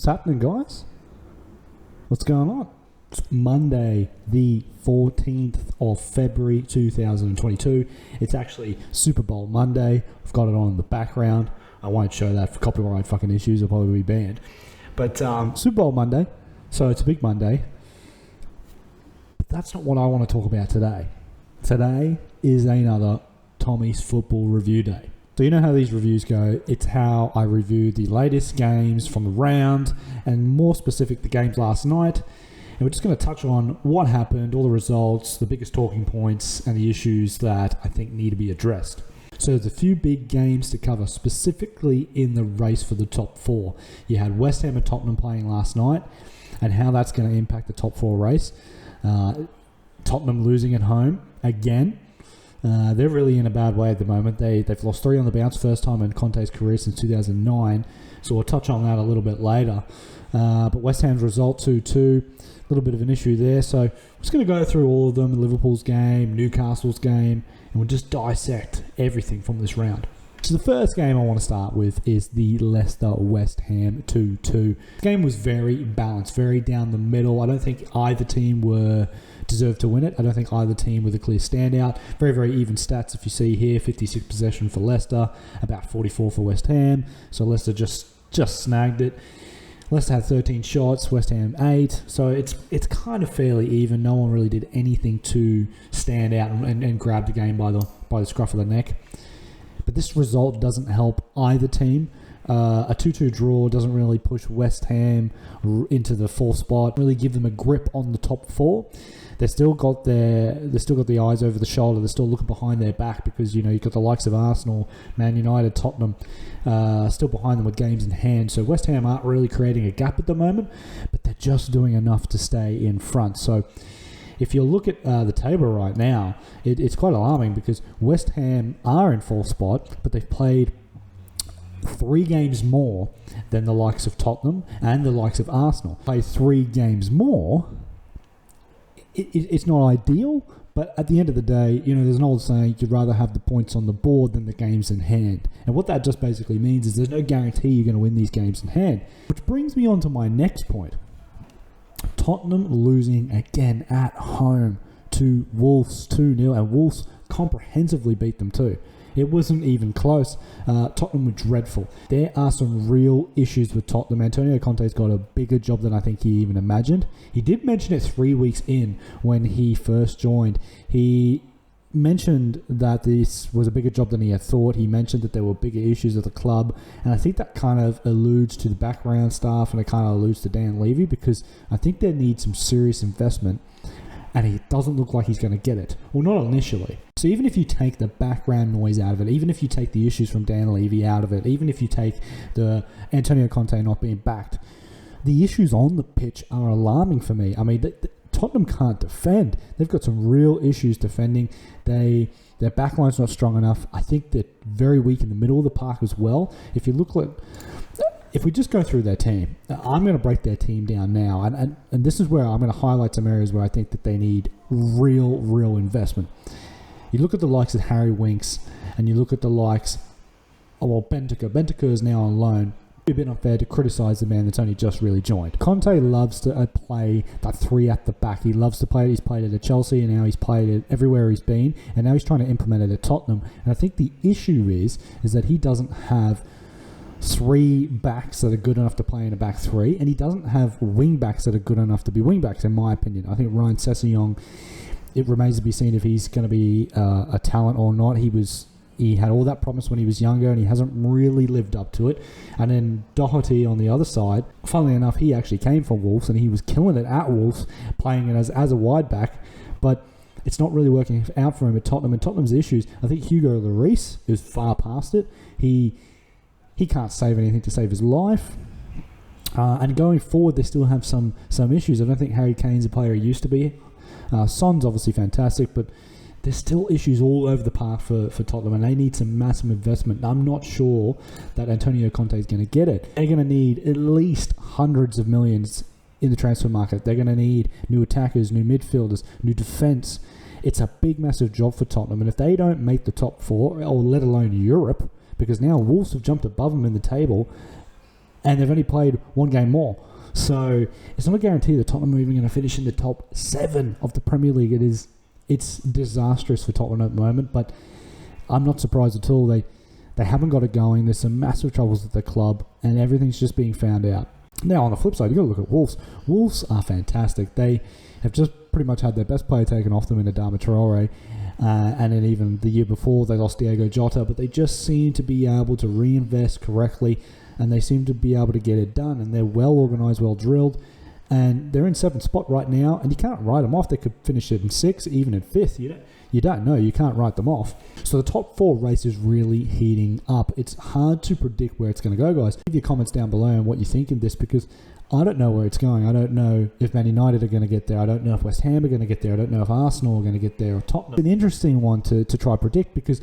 What's happening, guys? What's going on? It's Monday, the 14th of February 2022. It's actually Super Bowl Monday. I've got it on in the background. I won't show that for copyright fucking issues. I'll probably be banned. But Super Bowl Monday, so it's a big Monday. But that's not what I want to talk about today. Today is another Tommy's Football Review Day. So you know how these reviews go. It's how I review the latest games from the round, and more specific, the games last night. And we're just going to touch on what happened, all the results, the biggest talking points, and the issues that I think need to be addressed. So there's a few big games to cover, specifically in the race for the top four. You had West Ham and Tottenham playing last night, and how that's going to impact the top four race. Tottenham losing at home again. They're really in a bad way at the moment. They've lost 3 on the bounce, first time in Conte's career since 2009. So we'll touch on that a little bit later. But West Ham's result 2-2, a little bit of an issue there. So we're just going to go through all of them, Liverpool's game, Newcastle's game, and we'll just dissect everything from this round. So the first game I want to start with is the Leicester-West Ham 2-2. The game was very balanced, very down the middle. I don't think either team deserved to win it. I don't think either team with a clear standout. Very, very even stats if you see here. 56 possession for Leicester, about 44 for West Ham. So Leicester just snagged it. Leicester had 13 shots, West Ham 8. So it's kind of fairly even. No one really did anything to stand out and grab the game by the scruff of the neck. But this result doesn't help either team. A 2-2 draw doesn't really push West Ham into the 4th spot, really give them a grip on the top 4. They still got the eyes over the shoulder. They're still looking behind their back because you've got the likes of Arsenal, Man United, Tottenham still behind them with games in hand. So West Ham aren't really creating a gap at the moment, but they're just doing enough to stay in front. So if you look at the table right now, it's quite alarming because West Ham are in 4th spot, but they've played 3 games more than the likes of Tottenham and the likes of Arsenal. Play 3 games more. It's not ideal, but at the end of the day, there's an old saying, you'd rather have the points on the board than the games in hand. And what that just basically means is there's no guarantee you're going to win these games in hand. Which brings me on to my next point. Tottenham losing again at home to Wolves 2-0, and Wolves comprehensively beat them too. It wasn't even close. Tottenham were dreadful. There are some real issues with Tottenham. Antonio Conte's got a bigger job than I think he even imagined. He did mention it 3 weeks in when he first joined. He mentioned that this was a bigger job than he had thought. He mentioned that there were bigger issues at the club, and I think that kind of alludes to the background staff, and it kind of alludes to Dan Levy, because I think they need some serious investment, and he doesn't look like he's going to get it. Well, not initially. So even if you take the background noise out of it, even if you take the issues from Dan Levy out of it, even if you take the Antonio Conte not being backed, the issues on the pitch are alarming for me. I mean, Tottenham can't defend. They've got some real issues defending. Their backline's not strong enough. I think they're very weak in the middle of the park as well. If we just go through their team, I'm going to break their team down now. And this is where I'm going to highlight some areas where I think that they need real investment. You look at the likes of Harry Winks, and you look at the likes Benteke. Benteke is now on loan. It's a bit unfair to criticise the man that's only just really joined. Conte loves to play that 3 at the back. He loves to play it. He's played it at Chelsea, and now he's played it everywhere he's been, and now he's trying to implement it at Tottenham. And I think the issue is that he doesn't have 3 backs that are good enough to play in a back 3, and he doesn't have wing backs that are good enough to be wing backs, in my opinion. I think Ryan Sessegnon, it remains to be seen if he's going to be a talent or not. He had all that promise when he was younger, and he hasn't really lived up to it. And then Doherty on the other side, funnily enough, he actually came from Wolves, and he was killing it at Wolves, playing it as a wide back, but it's not really working out for him at Tottenham. And Tottenham's issues, I think Hugo Lloris is far past it. He can't save anything to save his life. And going forward, they still have some issues. I don't think Harry Kane's a player he used to be. Son's obviously fantastic, but there's still issues all over the park for Tottenham, and they need some massive investment. I'm not sure that Antonio Conte is going to get it. They're going to need at least hundreds of millions in the transfer market. They're going to need new attackers, new midfielders, new defence. It's a big, massive job for Tottenham, and if they don't make the top 4, or let alone Europe, because now Wolves have jumped above them in the table, and they've only played one game more. So it's not a guarantee that Tottenham are even going to finish in the top 7 of the Premier League. It's disastrous for Tottenham at the moment, but I'm not surprised at all. They haven't got it going. There's some massive troubles at the club, and everything's just being found out. Now, on the flip side, you've got to look at Wolves. Wolves are fantastic. They have just pretty much had their best player taken off them in Adama Traore, and then even the year before, they lost Diego Jota, but they just seem to be able to reinvest correctly, and they seem to be able to get it done, and they're well organised, well drilled, and they're in 7th spot right now, and you can't write them off. They could finish it in 6th, even in 5th. You don't know. You can't write them off. So the top 4 race is really heating up. It's hard to predict where it's going to go, guys. Leave your comments down below on what you think of this, because I don't know where it's going. I don't know if Man United are going to get there. I don't know if West Ham are going to get there. I don't know if Arsenal are going to get there, or Tottenham. It's an interesting one to try to predict, because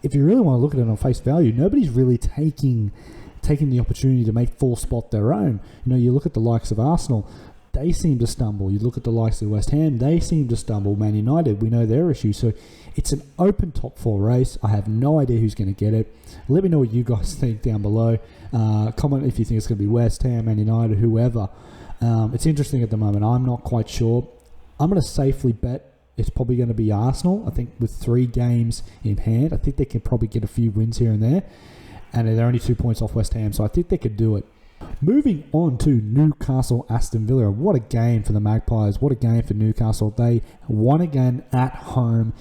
if you really want to look at it on face value, nobody's really taking the opportunity to make 4th spot their own. You look at the likes of Arsenal, they seem to stumble. You look at the likes of West Ham, they seem to stumble. Man United, we know their issues. So it's an open top 4 race. I have no idea who's going to get it. Let me know what you guys think down below. Comment if you think it's going to be West Ham, Man United, whoever. It's interesting at the moment. I'm not quite sure. I'm going to safely bet it's probably going to be Arsenal. I think with 3 games in hand, I think they can probably get a few wins here and there. And they're only 2 points off West Ham, so I think they could do it. Moving on to Newcastle, Aston Villa. What a game for the Magpies. What a game for Newcastle. They won again at home.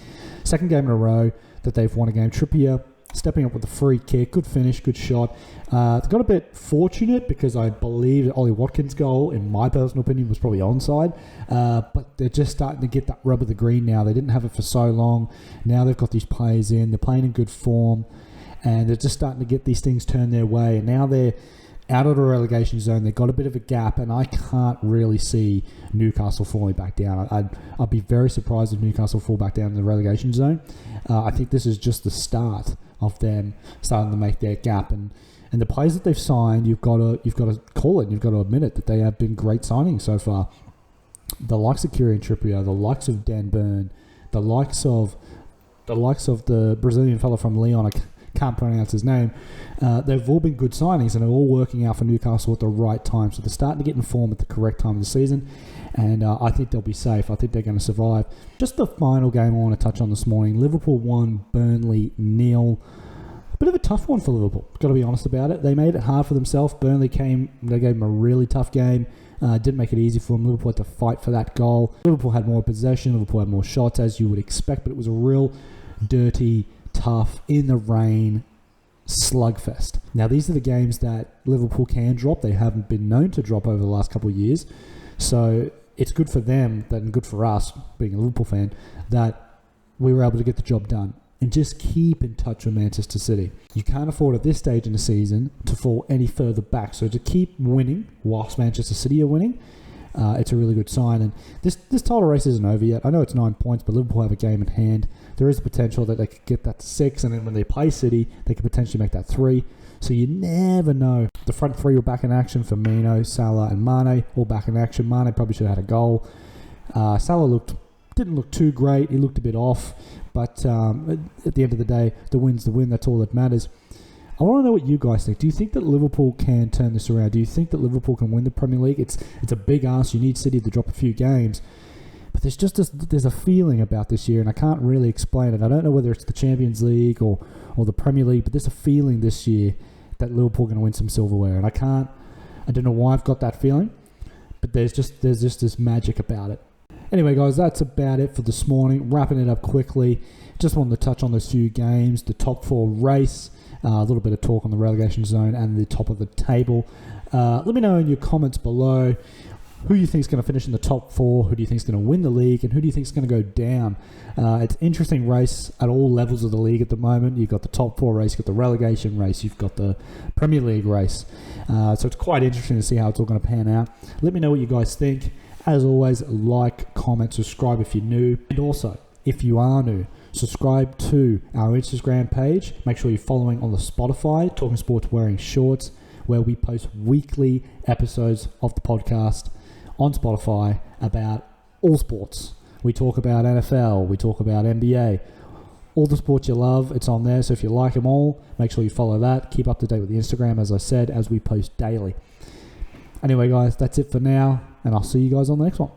2nd game in a row that they've won a game. Trippier stepping up with a free kick. Good finish, good shot. They got a bit fortunate because I believe that Ollie Watkins' goal, in my personal opinion, was probably onside. But they're just starting to get that rub of the green now. They didn't have it for so long. Now they've got these players in. They're playing in good form. And they're just starting to get these things turned their way. And now they're out of the relegation zone. They've got a bit of a gap, and I can't really see Newcastle falling back down. I'd be very surprised if Newcastle fall back down in the relegation zone. I think this is just the start of them starting to make their gap. And the players that they've signed, you've got to call it. You've got to admit it that they have been great signings so far. The likes of Kieran Trippier, the likes of Dan Burn, the likes of the Brazilian fella from Lyon. I can't pronounce his name. They've all been good signings, and they're all working out for Newcastle at the right time. So they're starting to get in form at the correct time of the season, and I think they'll be safe. I think they're going to survive. Just the final game I want to touch on this morning. Liverpool 1, Burnley 0. A bit of a tough one for Liverpool. Got to be honest about it. They made it hard for themselves. Burnley they gave them a really tough game. Didn't make it easy for them. Liverpool had to fight for that goal. Liverpool had more possession. Liverpool had more shots, as you would expect, but it was a real dirty, tough, in the rain slugfest. Now, these are the games that Liverpool can drop. They haven't been known to drop over the last couple of years. So it's good for them and good for us, being a Liverpool fan, that we were able to get the job done and just keep in touch with Manchester City. You can't afford at this stage in the season to fall any further back. So to keep winning whilst Manchester City are winning, it's a really good sign. And this title race isn't over yet. I know it's 9 points, but Liverpool have a game in hand. There is a potential that they could get that to 6, and then when they play City, they could potentially make that 3. So you never know. The front 3 were back in action. Firmino, Salah, and Mane all back in action. Mane probably should have had a goal. Salah didn't look too great. He looked a bit off, but at the end of the day, the win's the win. That's all that matters. I want to know what you guys think. Do you think that Liverpool can turn this around? Do you think that Liverpool can win the Premier League? It's a big ask. You need City to drop a few games. But there's a feeling about this year, and I can't really explain it. I don't know whether it's the Champions League or the Premier League, but there's a feeling this year that Liverpool are going to win some silverware. And I don't know why I've got that feeling, but there's just this magic about it. Anyway, guys, that's about it for this morning. Wrapping it up quickly. Just wanted to touch on those few games, the top 4 race, a little bit of talk on the relegation zone and the top of the table. Let me know in your comments below who you think is going to finish in the top 4, who do you think is going to win the league, and who do you think is going to go down. It's an interesting race at all levels of the league at the moment. You've got the top 4 race, you've got the relegation race, you've got the Premier League race. So it's quite interesting to see how it's all going to pan out. Let me know what you guys think. As always, like, comment, subscribe if you're new. And also, if you are new, subscribe to our Instagram page. Make sure you're following on the Spotify, Talking Sports Wearing Shorts, where we post weekly episodes of the podcast on Spotify about all sports. We talk about NFL, we talk about NBA, all the sports you love, it's on there. So if you like them all, make sure you follow that. Keep up to date with the Instagram, as I said, as we post daily. Anyway, guys, that's it for now, and I'll see you guys on the next one.